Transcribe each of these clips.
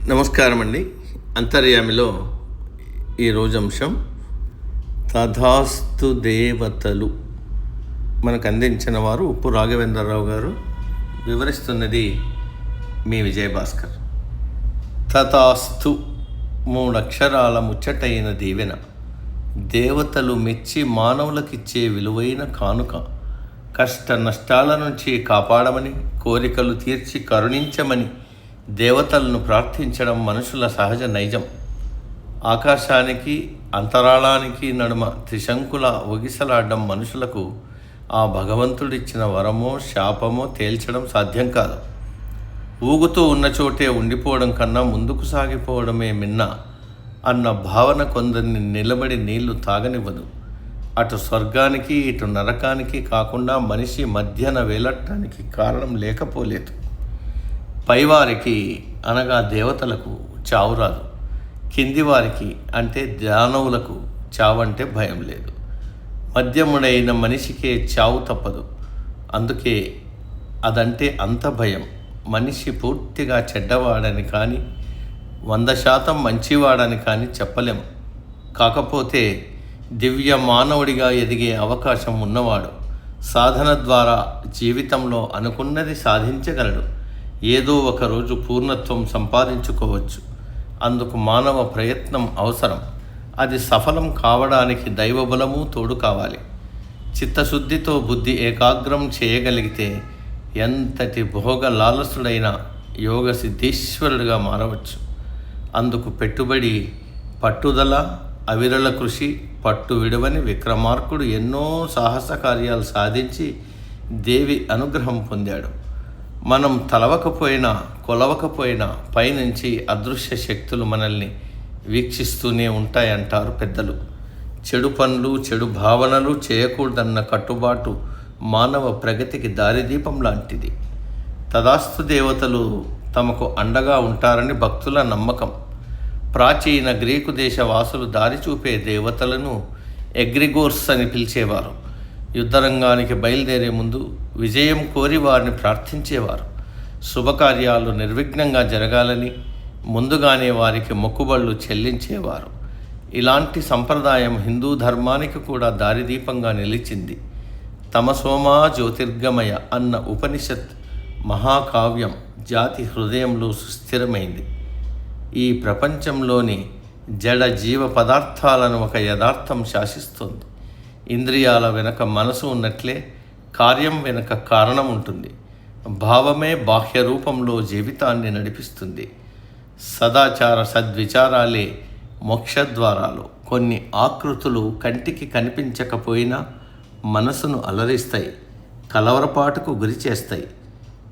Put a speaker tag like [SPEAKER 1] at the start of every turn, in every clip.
[SPEAKER 1] నమస్కారం అండి. అంతర్యామిలో ఈరోజు అంశం తథాస్తు దేవతలు మనకు అందించిన వారు ఉప్పు రాఘవేంద్రరావు గారు. వివరిస్తున్నది మీ విజయభాస్కర్. తథాస్తు 3 అక్షరాల ముచ్చటైన దీవెన, దేవతలు మెచ్చి మానవులకిచ్చే విలువైన కానుక, కష్ట నష్టాల నుంచి కాపాడమని, కోరికలు తీర్చి కరుణించమని దేవతలను ప్రార్థించడం మనుషుల సహజ నైజం. ఆకాశానికి అంతరాళానికి నడుమ త్రిశంకుల ఒగిసలాడడం మనుషులకు ఆ భగవంతుడిచ్చిన వరమో శాపమో తేల్చడం సాధ్యం కాదు. ఊగుతూ ఉన్న చోటే ఉండిపోవడం కన్నా ముందుకు సాగిపోవడమే మిన్న అన్న భావన కొందరిని నిలబడి నీళ్లు తాగనివ్వదు. అటు స్వర్గానికి ఇటు నరకానికి కాకుండా మనిషి మధ్యన వేలట్టానికి కారణం లేకపోలేదు. పైవారికి అనగా దేవతలకు చావు రాదు, కిందివారికి అంటే దానవులకు చావంటే భయం లేదు. మధ్యముడైన మనిషికే చావు తప్పదు. అందుకే అదంటే అంత భయం. మనిషి పూర్తిగా చెడ్డవాడని కానీ 100% మంచివాడని కానీ చెప్పలేం. కాకపోతే దివ్య మానవుడిగా ఎదిగే అవకాశం ఉన్నవాడు సాధన ద్వారా జీవితంలో అనుకున్నది సాధించగలడు. ఏదో ఒకరోజు పూర్ణత్వం సంపాదించుకోవచ్చు. అందుకు మానవ ప్రయత్నం అవసరం. అది సఫలం కావడానికి దైవబలము తోడు కావాలి. చిత్తశుద్ధితో బుద్ధి ఏకాగ్రం చేయగలిగితే ఎంతటి భోగ లాలసుడైన యోగ సిద్ధీశ్వరుడిగా మారవచ్చు. అందుకు పెట్టుబడి, పట్టుదల, అవిరళ కృషి, పట్టు విడవని విక్రమార్కుడు ఎన్నో సాహస కార్యాలు సాధించి దేవి అనుగ్రహం పొందాడు. మనం తలవకపోయినా కొలవకపోయినా పైనుంచి అదృశ్య శక్తులు మనల్ని వీక్షిస్తూనే ఉంటాయంటారు పెద్దలు. చెడు పనులు, చెడు భావనలు చేయకూడదన్న కట్టుబాటు మానవ ప్రగతికి దారిదీపం లాంటిది. తథాస్తు దేవతలు తమకు అండగా ఉంటారని భక్తుల నమ్మకం. ప్రాచీన గ్రీకు దేశ వాసులు దారి చూపే దేవతలను ఎగ్రిగోర్స్ అని పిలిచేవారు. యుద్ధరంగానికి బయలుదేరే ముందు విజయం కోరి వారిని ప్రార్థించేవారు. శుభకార్యాలు నిర్విఘ్నంగా జరగాలని ముందుగానే వారికి మొక్కుబళ్ళు చెల్లించేవారు. ఇలాంటి సంప్రదాయం హిందూ ధర్మానికి కూడా దారిదీపంగా నిలిచింది. తమసోమా జ్యోతిర్గమయ అన్న ఉపనిషత్ మహాకావ్యం జాతి హృదయంలో సుస్థిరమైంది. ఈ ప్రపంచంలోని జడ జీవ పదార్థాలను ఒక యథార్థం శాసిస్తుంది. ఇంద్రియాల వెనక మనసు ఉన్నట్లే కార్యం వెనక కారణం ఉంటుంది. భావమే బాహ్య రూపంలో జీవితాన్ని నడిపిస్తుంది. సదాచార సద్విచారాలే మోక్షద్వారాలు. కొన్ని ఆకృతులు కంటికి కనిపించకపోయినా మనసును అలరిస్తాయి, కలవరపాటుకు గురి చేస్తాయి.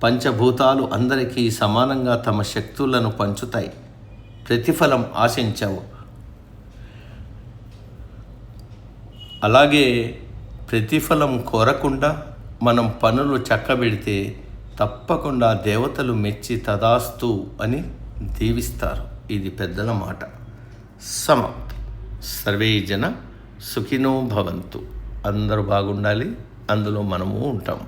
[SPEAKER 1] పంచభూతాలు అందరికీ సమానంగా తమ శక్తులను పంచుతాయి. ప్రతిఫలం ఆశించవు. అలాగే ప్రతిఫలం కోరకుండా మనం పనులు చక్కబెడితే తప్పకుండా దేవతలు మెచ్చి తథాస్తు అని దీవిస్తారు. ఇది పెద్దల మాట. సమాప్తం. సర్వే జన సుఖినో భవంతు. అందరూ బాగుండాలి, అందులో మనము ఉంటాం.